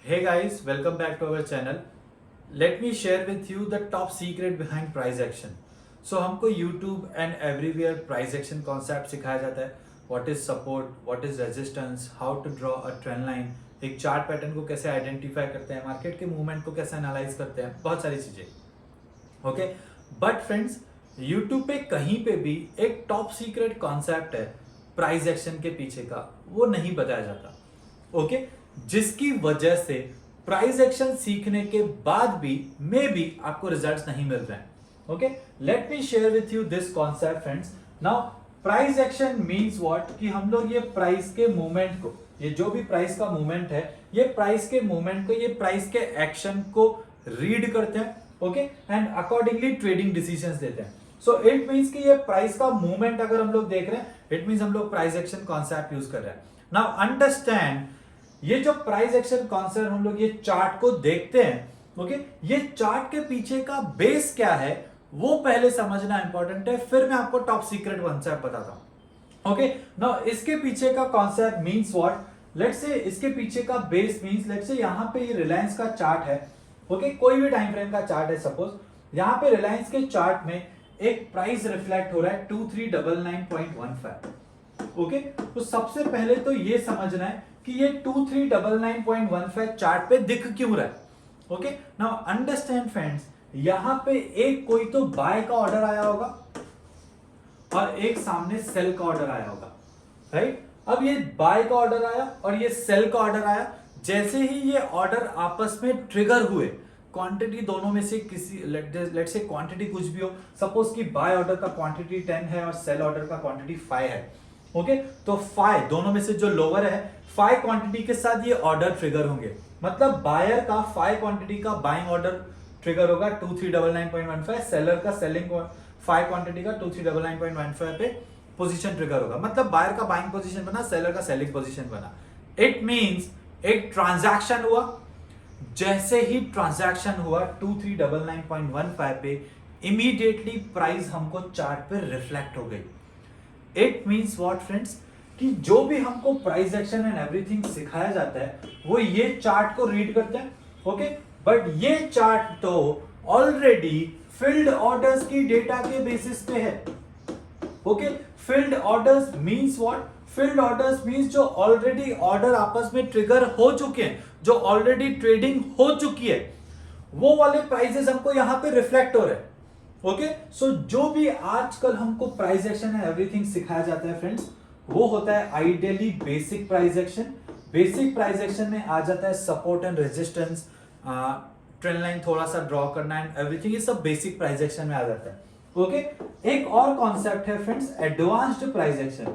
Hey guys, welcome back to our channel. Let me share with you the top secret behind price action. So हमको YouTube and everywhere price action concept सिखाया जाता है. What is support, what is resistance, how to draw a trend line, एक chart pattern को कैसे identify करते हैं, market के मूवमेंट को कैसे एनालाइज करते हैं, बहुत सारी चीजें. ओके, बट फ्रेंड्स YouTube पे कहीं पे भी एक टॉप सीक्रेट कॉन्सेप्ट है प्राइस एक्शन के पीछे का, वो नहीं बताया जाता. ओके, जिसकी वजह से प्राइस एक्शन सीखने के बाद भी मे बी आपको रिजल्ट्स नहीं मिल रहे हैं. Okay, let me share with you this concept friends. Now price action means what, कि हम लोग ये प्राइस के मूवमेंट को, ये जो भी प्राइस का मूवमेंट है, ये प्राइस के मूवमेंट को, ये प्राइस के एक्शन को रीड करते हैं. Okay, and accordingly trading decisions देते हैं. सो इट मींस कि ये प्राइस का मूवमेंट अगर हम लोग देख रहे हैं, इट मींस हम लोग प्राइस एक्शन कॉन्सेप्ट यूज कर रहे हैं. नाउ अंडरस्टैंड, ये जो प्राइस एक्शन कॉन्सेप्ट हम लोग ये चार्ट को देखते हैं, ओके, ये चार्ट के पीछे का बेस क्या है वो पहले समझना इंपॉर्टेंट है, फिर मैं आपको टॉप सीक्रेट कॉन्सेप्ट बताता हूं. ओके, नाउ इसके पीछे का concept means what, let's say इसके पीछे का बेस मींस, लेट्स से यहां पे ये रिलायंस का चार्ट है. ओके, कोई भी टाइम फ्रेम का चार्ट है, सपोज यहां पे रिलायंस के चार्ट में एक प्राइस रिफ्लेक्ट हो रहा है 2399.15. ओके, तो सबसे पहले तो ये समझना है कि ये 2399.15 चार्ट पे दिख क्यों रहा है. ओके, नाउ अंडरस्टैंड फ्रेंड्स, यहां पे एक कोई तो बाय का ऑर्डर आया होगा और एक सामने सेल का ऑर्डर आया होगा, राइट. अब ये बाय का ऑर्डर आया और ये सेल का ऑर्डर आया. जैसे ही ये ऑर्डर आपस में ट्रिगर हुए, क्वांटिटी दोनों में से किसी, लेट से क्वांटिटी कुछ भी हो, सपोज कि बाय ऑर्डर का क्वांटिटी 10 है और सेल ऑर्डर का क्वांटिटी 5 है. ओके, तो 5 दोनों में से जो लोअर है, 5 क्वांटिटी के साथ ये ऑर्डर ट्रिगर होंगे. मतलब बायर का 5 क्वांटिटी का बाइंग ऑर्डर ट्रिगर होगा 2399.15, सेलर का सेलिंग 5 क्वांटिटी का 2399.15 पे पोजीशन ट्रिगर होगा. मतलब बायर का बाइंग पोजीशन बना, सेलर का सेलिंग पोजीशन बना. इट मींस एक ट्रांजैक्शन हुआ. जैसे ही ट्रांजैक्शन हुआ 2399.15 पे, इमीडिएटली प्राइस हमको चार्ट पे रिफ्लेक्ट हो गई. इट मींस व्हाट फ्रेंड्स, कि जो भी हमको प्राइस एक्शन एंड एवरीथिंग सिखाया जाता है वो ये चार्ट को रीड करते हैं. ओके, बट ये चार्ट तो ऑलरेडी फिल्ड ऑर्डर्स की डेटा के बेसिस पे है. Okay, field orders means what, field orders means जो ऑलरेडी ऑर्डर आपस में ट्रिगर हो चुके हैं, जो ऑलरेडी ट्रेडिंग हो चुकी है, वो वाले प्राइसेस हमको यहां पे रिफ्लेक्ट हो रहे हैं. ओके, सो जो भी आजकल हमको प्राइस एक्शन एंड एवरीथिंग सिखाया जाता है फ्रेंड्स, वो होता है ideally basic price action. Basic price action में आ जाता है support and resistance, trend line थोड़ा सा ड्रॉ करना एंड एवरीथिंग, ये सब बेसिक प्राइस एक्शन में आ जाता है. ओके, एक और कॉन्सेप्ट है फ्रेंड्स एडवांस्ड प्राइस एक्शन.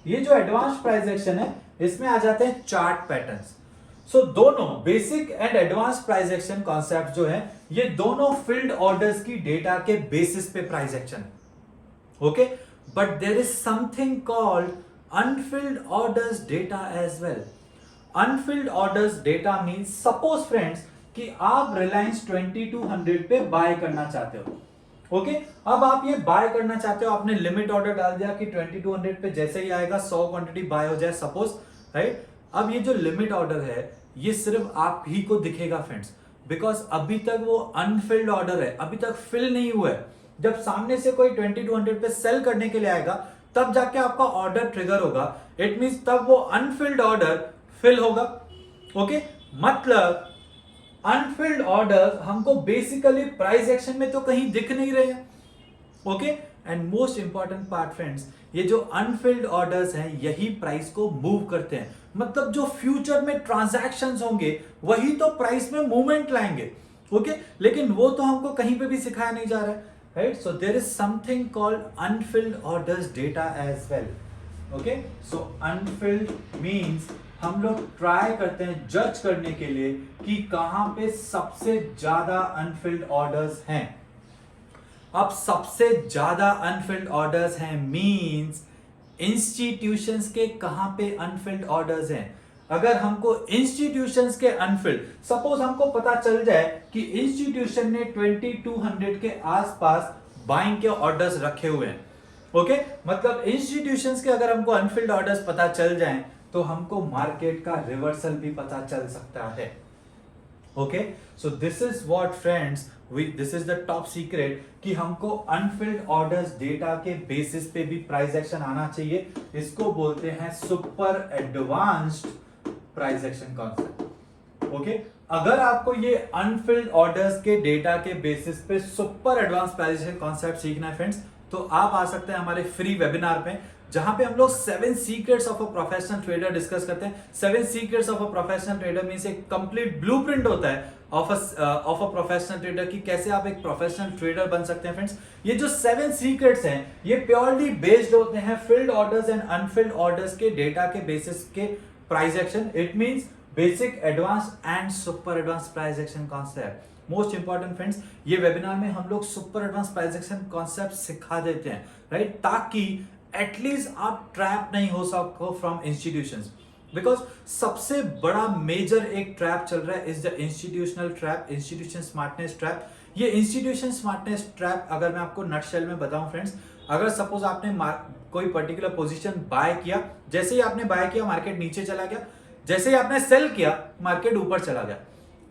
ये जो एडवांस्ड प्राइस एक्शन है, इसमें आ जाते हैं चार्ट पैटर्न्स. सो दोनों basic and advance price action concept जो है, ये दोनों फील्ड ऑर्डर्स की डेटा के बेसिस पे प्राइस एक्शन है. Okay, but there is something called unfilled orders data as well. Unfilled orders data means, suppose friends कि आप रिलायंस 2200 पे बाय करना चाहते हो. ओके, अब आप ये बाय करना चाहते हो, आपने लिमिट ऑर्डर डाल दिया कि 2200 पे जैसे ही आएगा 100 क्वांटिटी बाय हो जाए, सपोज, राइट. अब ये जो लिमिट ऑर्डर है, ये सिर्फ आप ही को दिखेगा फ्रेंड्स, बिकॉज अभी तक वो अनफिल्ड ऑर्डर है, अभी तक फिल नहीं हुआ है. जब सामने से कोई 2200 पे सेल करने के लिए आएगा, तब जाके आपका ऑर्डर ट्रिगर होगा. इट मींस तब वो अनफिल्ड ऑर्डर फिल होगा. ओके, मतलब अनफिल्ड ऑर्डर हमको बेसिकली प्राइस एक्शन में तो कहीं दिख नहीं रहे हैं. Okay, and most important part friends, ये जो अनफिल्ड ऑर्डर्स हैं, यही प्राइस को मूव करते हैं. मतलब जो फ्यूचर में ट्रांजैक्शंस होंगे, वही तो प्राइस में मूवमेंट लाएंगे. ओके, लेकिन वो तो हमको कहीं पे भी सिखाया नहीं जा रहा है, right. So there is something called unfilled orders data as well. Okay, so unfilled means हम लोग ट्राई करते हैं जज करने के लिए कि कहां पे सबसे ज्यादा अनफिल्ड ऑर्डर्स हैं. अब सबसे ज्यादा अनफिल्ड ऑर्डर्स हैं मींस इंस्टीट्यूशंस के कहां पे अनफिल्ड ऑर्डर्स हैं. अगर हमको इंस्टीट्यूशंस के अनफिल्ड, सपोज हमको पता चल जाए कि इंस्टीट्यूशन ने 2200 के आसपास बाइंग के ऑर्डर्स रखे हुए हैं. ओके, मतलब इंस्टीट्यूशंस के अगर हमको अनफिल्ड ऑर्डर्स पता चल जाएं, तो हमको मार्केट का रिवर्सल भी पता चल सकता है. Okay, so this is what friends, this is the top secret कि हमको अनफिल्ड ऑर्डर्स डेटा के बेसिस पे भी प्राइस एक्शन आना चाहिए। इसको बोलते हैं super advanced price action concept. Okay, अगर आपको ये अनफिल्ड ऑर्डर्स के डेटा के बेसिस पे super advance price action concept सीखना है फ्रेंड्स, तो आप आ सकते हैं हमारे फ्री वेबिनार पे, जहां पे हम लोग 7 secrets of a professional trader discuss करते हैं। 7 secrets of a professional trader means एक कंप्लीट ब्लूप्रिंट होता है ऑफ अ प्रोफेशनल ट्रेडर की कैसे आप एक प्रोफेशनल ट्रेडर बन सकते हैं फ्रेंड्स। ये जो 7 सीक्रेट्स हैं ये प्योरली बेस्ड होते हैं field orders and Anfield orders के डेटा के बेसिस के price action. It means basic, advance and super advance price action concept. Most important friends, ये वेबिनार में हम लोग super advance price action concept सिखा देते हैं, राइट, ताकि एटलीस्ट आप ट्रैप नहीं हो सको फ्रॉम इंस्टीट्यूशंस। बिकॉज सबसे बड़ा मेजर एक ट्रैप चल रहा है is the institutional trap, institution smartness trap. ये इंस्टीट्यूशन स्मार्टनेस ट्रैप अगर मैं आपको नटशेल में बताऊं फ्रेंड्स, अगर सपोज आपने कोई पर्टिकुलर पोजीशन बाय किया, जैसे ही आपने बाय किया मार्केट नीचे चला गया, जैसे ही आपने सेल किया मार्केट ऊपर चला गया।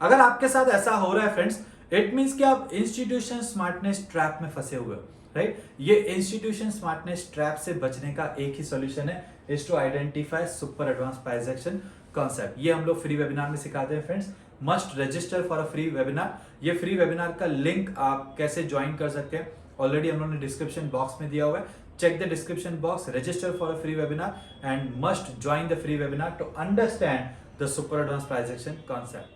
अगर आपके साथ ऐसा हो रहा है फ्रेंड्स, इट मींस कि आप इंस्टीट्यूशन स्मार्टनेस ट्रैप में फंसे हुए हो, राइट। ये इंस्टीट्यूशन स्मार्टनेस ट्रैप से बचने का एक ही सॉल्यूशन है, is to identify super advance price action concept. ये हम लोग फ्री वेबिनार में सिखाते हैं friends. Must register for a free webinar. ये फ्री वेबिनार का लिंक आप कैसे ज्वाइन कर सकते हैं ऑलरेडी हम लोगों ने डिस्क्रिप्शन बॉक्स में दिया हुआ है। Check the description box, register for a free webinar and must join the free webinar to understand the super advanced price action concept.